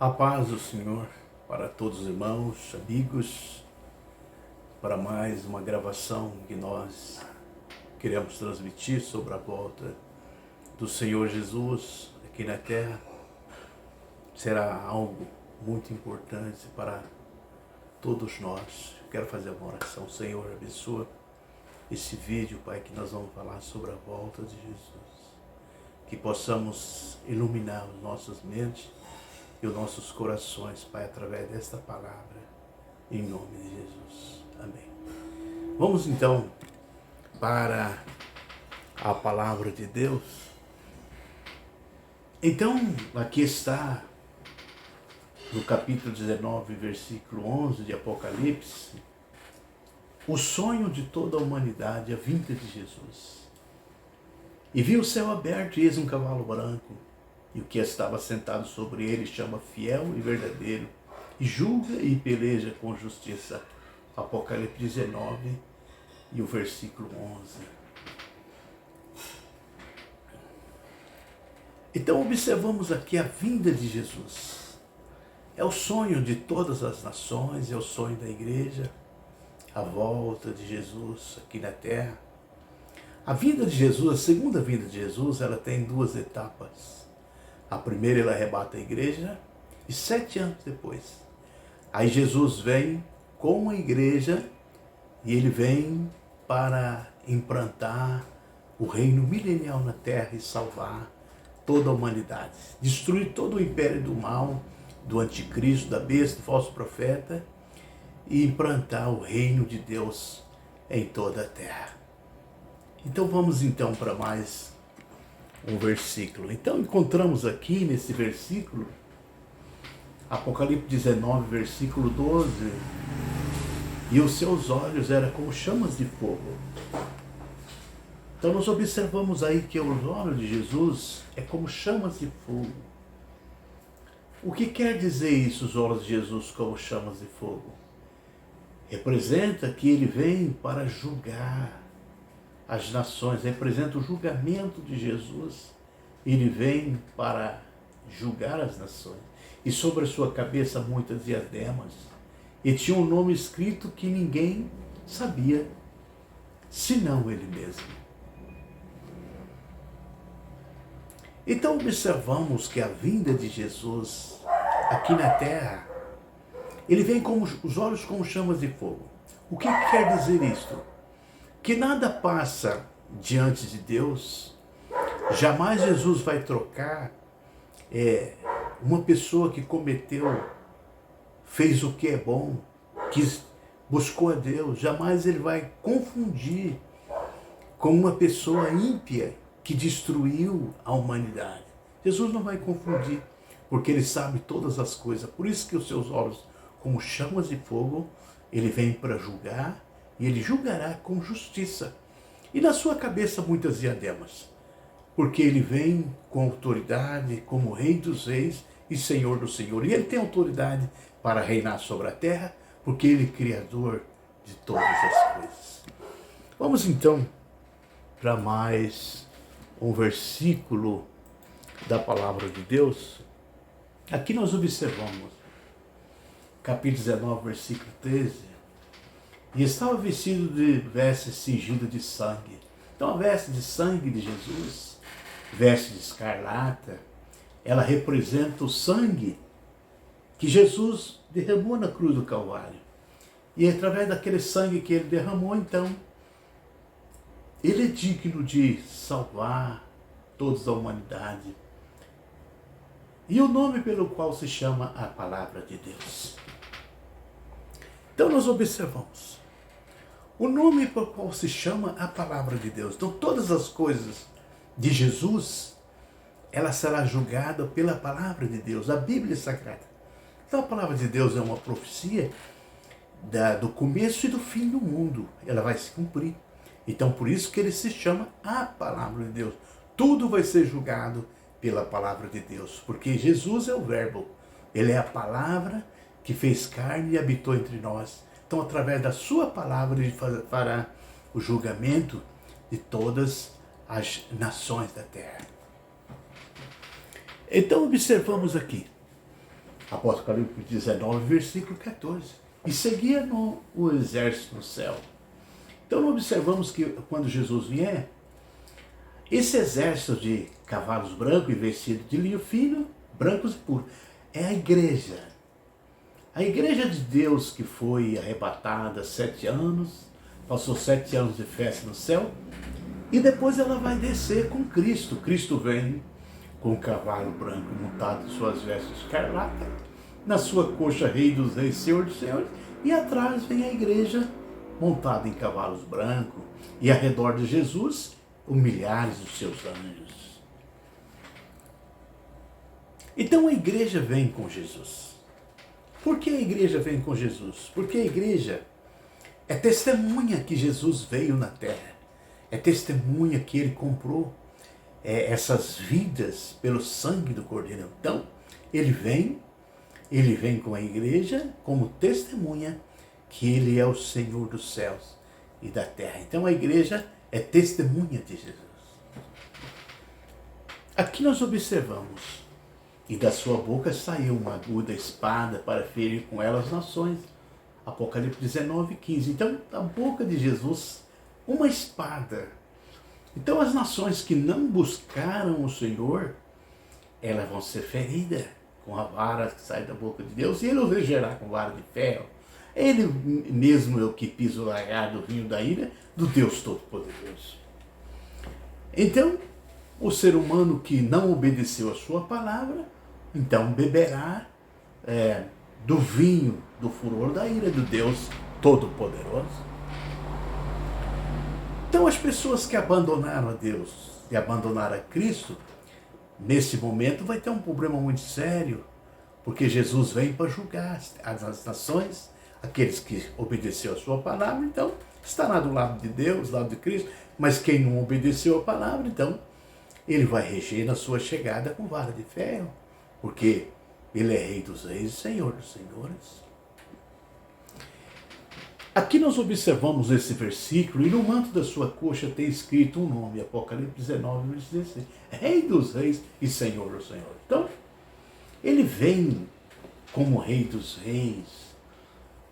A paz do Senhor para todos os irmãos, amigos, para mais uma gravação que nós queremos transmitir sobre a volta do Senhor Jesus aqui na terra. Será algo muito importante para todos nós. Quero fazer uma oração. Senhor, abençoa esse vídeo, Pai, que nós vamos falar sobre a volta de Jesus. Que possamos iluminar as nossas mentes e os nossos corações, Pai, através desta palavra, em nome de Jesus. Amém. Vamos então para a palavra de Deus. Então, aqui está, no capítulo 19, versículo 11 de Apocalipse, o sonho de toda a humanidade, a vinda de Jesus. E vi o céu aberto e eis um cavalo branco, e o que estava sentado sobre ele chama Fiel e Verdadeiro, e julga e peleja com justiça. Apocalipse 19 e o versículo 11. Então observamos aqui a vinda de Jesus. É o sonho de todas as nações, é o sonho da igreja, a volta de Jesus aqui na terra. A vinda de Jesus, a segunda vinda de Jesus, ela tem duas etapas. A primeira, ele arrebata a igreja, e 7 anos depois, aí Jesus vem com a igreja, e ele vem para implantar o reino milenial na terra e salvar toda a humanidade, destruir todo o império do mal, do anticristo, da besta, do falso profeta, e implantar o reino de Deus em toda a terra. Então vamos então para mais um versículo. Então encontramos aqui nesse versículo, Apocalipse 19, versículo 12, e os seus olhos eram como chamas de fogo. Então nós observamos aí que os olhos de Jesus é como chamas de fogo. O que quer dizer isso, os olhos de Jesus como chamas de fogo? Representa que ele vem para julgar as nações, representa o julgamento de Jesus. Ele vem para julgar as nações. E sobre a sua cabeça muitas diademas. E tinha um nome escrito que ninguém sabia, senão ele mesmo. Então observamos que a vinda de Jesus aqui na terra, ele vem com os olhos como chamas de fogo. O que quer dizer isto? Que nada passa diante de Deus. Jamais Jesus vai trocar uma pessoa que fez o que é bom, que buscou a Deus. Jamais ele vai confundir com uma pessoa ímpia que destruiu a humanidade. Jesus não vai confundir, porque ele sabe todas as coisas. Por isso que os seus olhos, como chamas de fogo, ele vem para julgar, e ele julgará com justiça. E na sua cabeça muitas diademas, porque ele vem com autoridade como Rei dos Reis e Senhor do Senhor. E ele tem autoridade para reinar sobre a terra, porque ele é Criador de todas as coisas. Vamos então para mais um versículo da palavra de Deus. Aqui nós observamos, capítulo 19, versículo 13. E estava vestido de vestes cingidas de sangue. Então a veste de sangue de Jesus, veste de escarlata, ela representa o sangue que Jesus derramou na cruz do Calvário. E através daquele sangue que ele derramou, então, ele é digno de salvar toda a humanidade. E o nome pelo qual se chama a palavra de Deus. Então nós observamos o nome pelo qual se chama a palavra de Deus. Então todas as coisas de Jesus, ela será julgada pela palavra de Deus, a Bíblia Sagrada. Então a palavra de Deus é uma profecia do começo e do fim do mundo. Ela vai se cumprir. Então por isso que ele se chama a palavra de Deus. Tudo vai ser julgado pela palavra de Deus, porque Jesus é o verbo. Ele é a palavra que fez carne e habitou entre nós. Então, através da sua palavra, ele fará o julgamento de todas as nações da terra. Então, observamos aqui Apocalipse 19, versículo 14. E seguia o exército no céu. Então observamos que quando Jesus vier, esse exército de cavalos brancos e vestidos de linho fino, brancos e puros, é a igreja. A igreja de Deus que foi arrebatada 7 anos, passou 7 anos de festa no céu, e depois ela vai descer com Cristo. Cristo vem com o cavalo branco montado em suas vestes escarlata, na sua coxa Rei dos Reis, Senhor dos Senhores, e atrás vem a igreja montada em cavalos brancos, e ao redor de Jesus, milhares dos seus anjos. Então a igreja vem com Jesus. Por que a igreja vem com Jesus? Porque a igreja é testemunha que Jesus veio na terra. É testemunha que ele comprou essas vidas pelo sangue do Cordeiro. Então, ele vem com a igreja como testemunha que ele é o Senhor dos céus e da terra. Então, a igreja é testemunha de Jesus. Aqui nós observamos, e da sua boca saiu uma aguda espada para ferir com ela as nações. Apocalipse 19, 15. Então, da boca de Jesus, uma espada. Então, as nações que não buscaram o Senhor, elas vão ser feridas com a vara que sai da boca de Deus, e ele os regerá com vara de ferro. Ele mesmo é o que pisa o lagar do vinho da ira do Deus Todo-Poderoso. Então, o ser humano que não obedeceu a sua palavra, então beberá do vinho do furor da ira do Deus Todo-Poderoso. Então, as pessoas que abandonaram a Deus e abandonaram a Cristo, nesse momento vai ter um problema muito sério, porque Jesus vem para julgar as nações, aqueles que obedeceram a sua palavra, então estará do lado de Deus, do lado de Cristo, mas quem não obedeceu a palavra, então ele vai reger na sua chegada com vara de ferro, porque ele é Rei dos Reis e Senhor dos Senhores. Aqui nós observamos esse versículo, e no manto da sua coxa tem escrito um nome, Apocalipse 19, versículo 16, Rei dos Reis e Senhor dos Senhores. Então, ele vem como Rei dos Reis.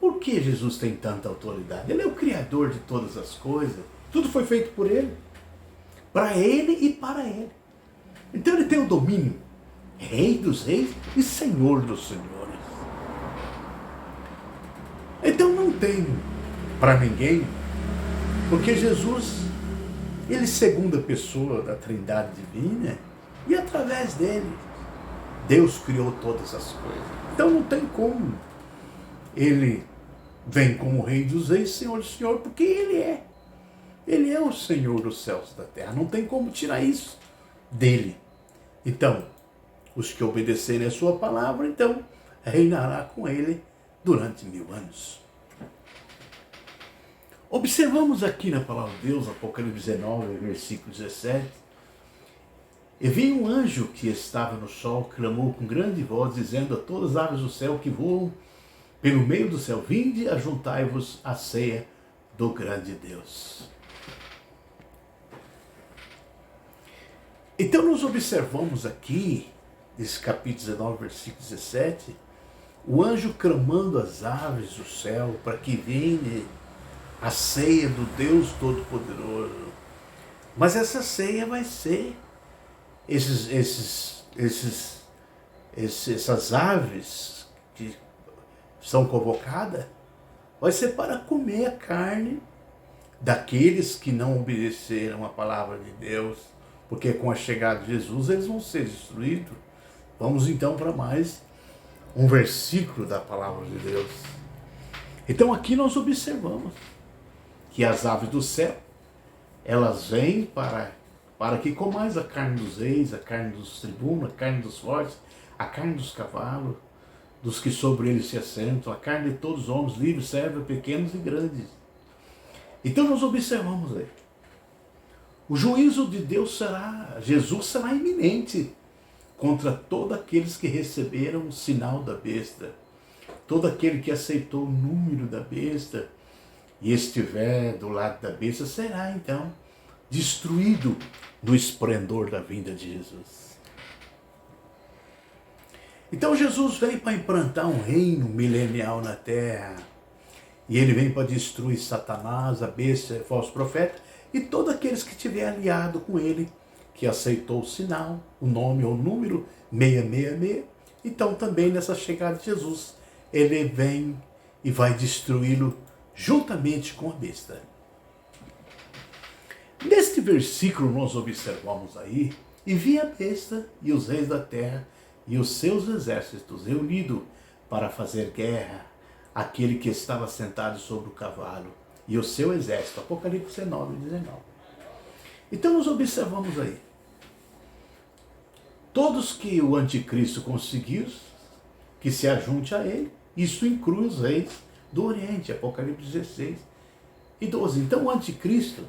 Por que Jesus tem tanta autoridade? Ele é o Criador de todas as coisas, tudo foi feito por ele, para ele e para ele. Então ele tem o domínio, Rei dos Reis e Senhor dos Senhores. Então não tem para ninguém, porque Jesus, ele é segunda pessoa da Trindade Divina, e através dele, Deus criou todas as coisas. Então não tem como. Ele vem como Rei dos Reis, Senhor do Senhor, porque ele é. Ele é o Senhor dos céus e da terra. Não tem como tirar isso dele. Então, os que obedecerem a sua palavra, então, reinará com ele durante 1000 anos. Observamos aqui na palavra de Deus, Apocalipse 19, versículo 17. E vi um anjo que estava no sol, clamou com grande voz, dizendo a todas as aves do céu que voam pelo meio do céu, vinde, ajuntai-vos à ceia do grande Deus. Então nós observamos aqui, nesse capítulo 19, versículo 17, o anjo clamando às aves do céu para que venha a ceia do Deus Todo-Poderoso. Mas essa ceia vai ser essas aves que são convocadas, vai ser para comer a carne daqueles que não obedeceram a palavra de Deus, porque com a chegada de Jesus eles vão ser destruídos. Vamos então para mais um versículo da palavra de Deus. Então aqui nós observamos que as aves do céu, elas vêm para que comais a carne dos reis, a carne dos tribunos, a carne dos fortes, a carne dos cavalos, dos que sobre eles se assentam, a carne de todos os homens, livres, servos, pequenos e grandes. Então nós observamos aí. O juízo de Deus Jesus será iminente contra todos aqueles que receberam o sinal da besta, todo aquele que aceitou o número da besta e estiver do lado da besta será então destruído no esplendor da vinda de Jesus. Então Jesus vem para implantar um reino milenial na terra. E ele vem para destruir Satanás, a besta, o falso profeta, e todos aqueles que tiver aliado com ele, que aceitou o sinal, o nome ou o número 666. Então também nessa chegada de Jesus, ele vem e vai destruí-lo juntamente com a besta. Neste versículo nós observamos aí, e vi a besta e os reis da terra e os seus exércitos reunidos para fazer guerra àquele que estava sentado sobre o cavalo e o seu exército. Apocalipse 9, 19. Então nós observamos aí, todos que o anticristo conseguiu que se ajunte a ele, isso inclui os reis do Oriente, Apocalipse 16 e 12. Então o anticristo,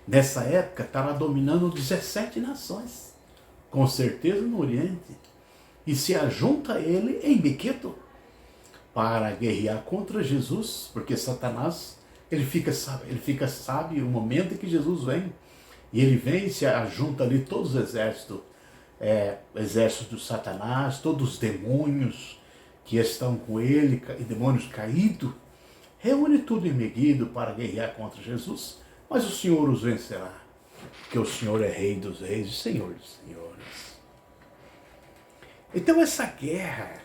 nessa época, estava dominando 17 nações, com certeza no Oriente, e se ajunta a ele em Miqueto para guerrear contra Jesus, porque Satanás, ele fica sabe o momento em que Jesus vem, e ele vem e se ajunta ali todos os exércitos, exército de Satanás, todos os demônios que estão com ele, e demônios caídos, reúne tudo em Megiddo para guerrear contra Jesus, mas o Senhor os vencerá, porque o Senhor é Rei dos Reis e Senhor dos Senhores. Então essa guerra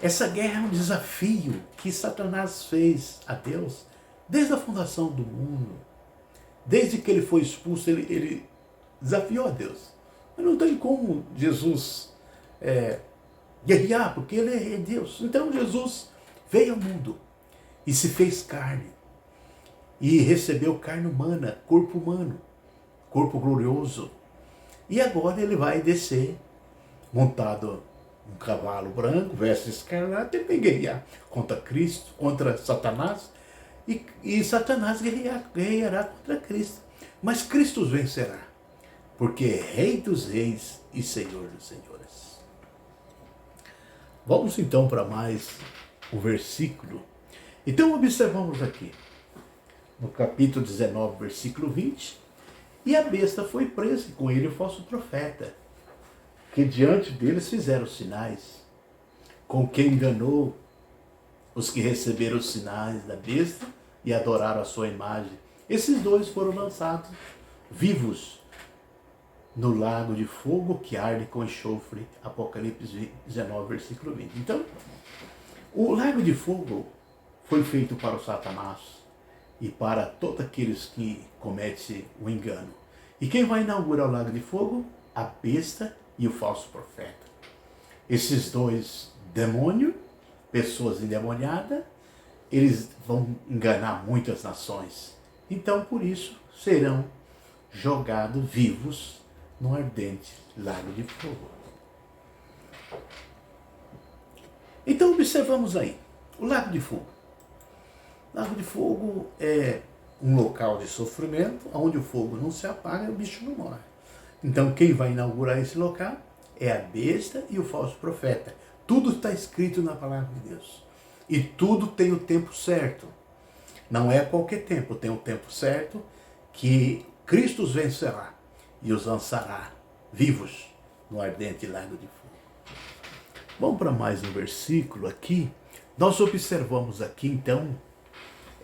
é um desafio que Satanás fez a Deus desde a fundação do mundo. Desde que ele foi expulso, ele desafiou a Deus. Mas não tem como Jesus guerrear, porque ele é Deus. Então Jesus veio ao mundo e se fez carne. E recebeu carne humana, corpo glorioso. E agora ele vai descer, montado um cavalo branco, veste escarlate, e vai guerrear contra Cristo, contra Satanás. E Satanás guerreará contra Cristo. Mas Cristo os vencerá, porque é Rei dos Reis e Senhor dos Senhores. Vamos então para mais um versículo. Então observamos aqui, no capítulo 19, versículo 20, e a besta foi presa, e com ele o falso profeta, que diante deles fizeram sinais, com quem enganou os que receberam os sinais da besta e adoraram a sua imagem. Esses dois foram lançados vivos no lago de fogo que arde com enxofre. Apocalipse 19, versículo 20. Então, o lago de fogo foi feito para o Satanás e para todos aqueles que cometem o engano. E quem vai inaugurar o lago de fogo? A besta e o falso profeta. Esses dois demônios, pessoas endemoniadas, eles vão enganar muitas nações. Então, por isso, serão jogados vivos no ardente lago de fogo. Então, observamos aí, o lago de fogo. O lago de fogo é um local de sofrimento, onde o fogo não se apaga e o bicho não morre. Então, quem vai inaugurar esse local é a besta e o falso profeta. Tudo está escrito na palavra de Deus. E tudo tem o tempo certo. Não é qualquer tempo, tem o tempo certo que Cristo os vencerá e os lançará vivos no ardente lago de fogo. Vamos para mais um versículo aqui. Nós observamos aqui, então,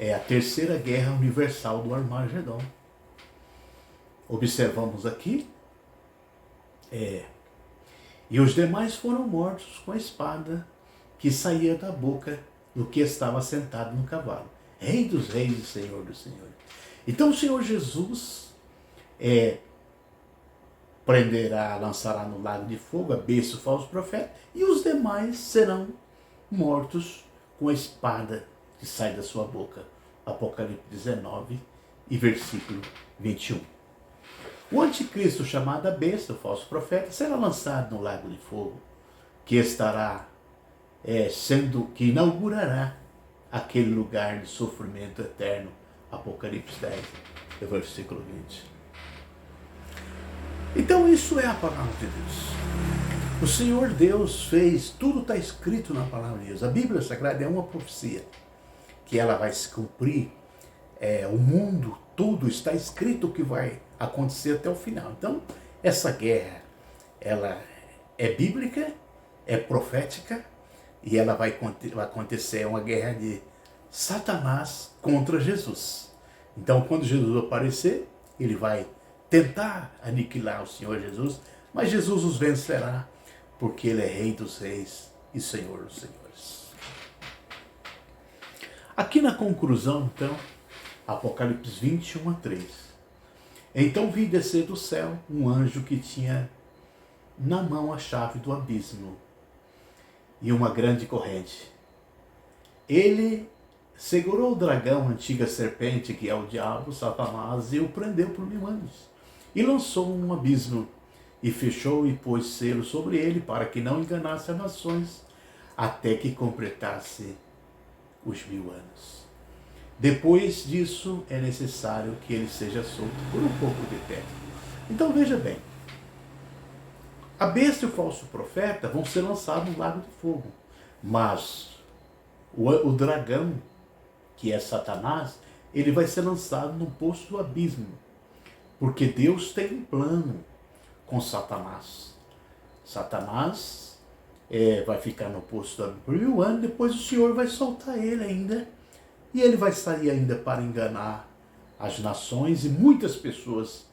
a terceira guerra universal do Armagedon. Observamos aqui, e os demais foram mortos com a espada que saía da boca do que estava sentado no cavalo. Rei dos reis e Senhor dos senhores. Então o Senhor Jesus prenderá, lançará no lago de fogo a besta, o falso profeta, e os demais serão mortos com a espada que sai da sua boca. Apocalipse 19 e versículo 21. O anticristo, chamado a besta, o falso profeta, será lançado no lago de fogo, que estará que inaugurará aquele lugar de sofrimento eterno. Apocalipse 10, versículo 20. Então isso é a palavra de Deus. O Senhor Deus fez, tudo está escrito na palavra de Deus. A Bíblia Sagrada é uma profecia, que ela vai se cumprir. O mundo, tudo está escrito o que vai acontecer até o final. Então, essa guerra, ela é bíblica é profética e ela vai acontecer uma guerra de Satanás contra Jesus. Então, quando Jesus aparecer, ele vai tentar aniquilar o Senhor Jesus, mas Jesus os vencerá, porque ele é Rei dos Reis e Senhor dos Senhores. Aqui na conclusão, então, Apocalipse 21:3. Então vi descer do céu um anjo que tinha na mão a chave do abismo e uma grande corrente. Ele segurou o dragão, a antiga serpente, que é o diabo, Satanás, e o prendeu por 1000 anos. E lançou um abismo, e fechou e pôs selo sobre ele, para que não enganasse as nações, até que completasse os 1000 anos. Depois disso, é necessário que ele seja solto por um pouco de tempo. Então veja bem, a besta e o falso profeta vão ser lançados no lago de fogo, mas o dragão, que é Satanás, ele vai ser lançado no poço do abismo, porque Deus tem um plano com Satanás. Satanás vai ficar no poço do abismo por 1000 anos, depois o Senhor vai soltar ele ainda, e ele vai sair ainda para enganar as nações, e muitas pessoas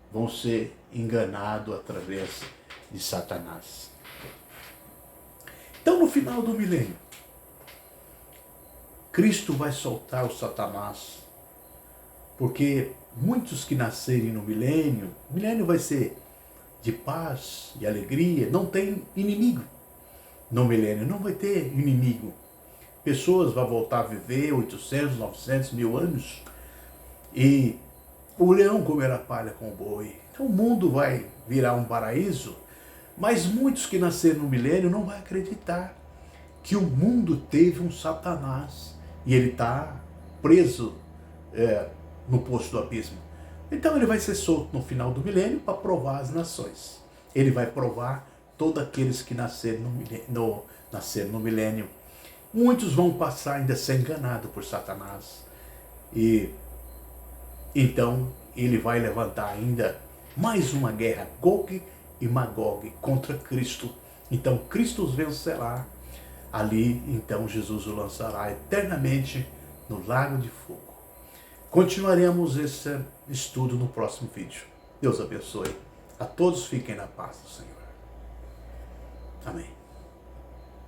vão ser enganadas através de Satanás. Então, no final do milênio, Cristo vai soltar o Satanás, porque muitos que nascerem no milênio, o milênio vai ser de paz e alegria, não tem inimigo. No milênio não vai ter inimigo. Pessoas vão voltar a viver 800, 900, 1000 anos, e o leão comerá palha com o boi. Então o mundo vai virar um paraíso, mas muitos que nasceram no milênio não vão acreditar que o mundo teve um Satanás e ele está preso no poço do abismo. Então ele vai ser solto no final do milênio para provar as nações. Ele vai provar todos aqueles que nasceram no milênio. Muitos vão passar ainda a ser enganados por Satanás. E então ele vai levantar ainda mais uma guerra, Gog e Magog, contra Cristo. Então Cristo os vencerá. Ali, então, Jesus o lançará eternamente no lago de fogo. Continuaremos esse estudo no próximo vídeo. Deus abençoe. A todos fiquem na paz do Senhor. Amém.